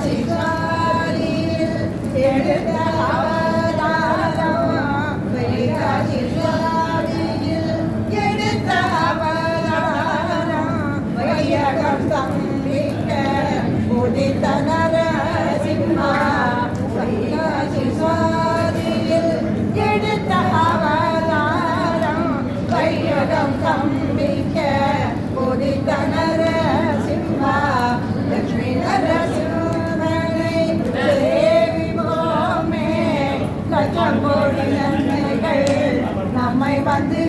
சிவாரியில் எடுத்த அவதாரம் வைகாசி சுவாரியில் எடுத்த அவதாரம் வையகம் தம்பிக்க உதித்த நரசிம்மா வைகாசி சுவாரியில் எடுத்த அவதாரம் வையகம் தம்பிக்க உதித்த நரசிம்மா லட்சுமி நரசிம்மனை சேவிப்போமே லட்சம் கோடி நன்மைகள் நம்மை வந்து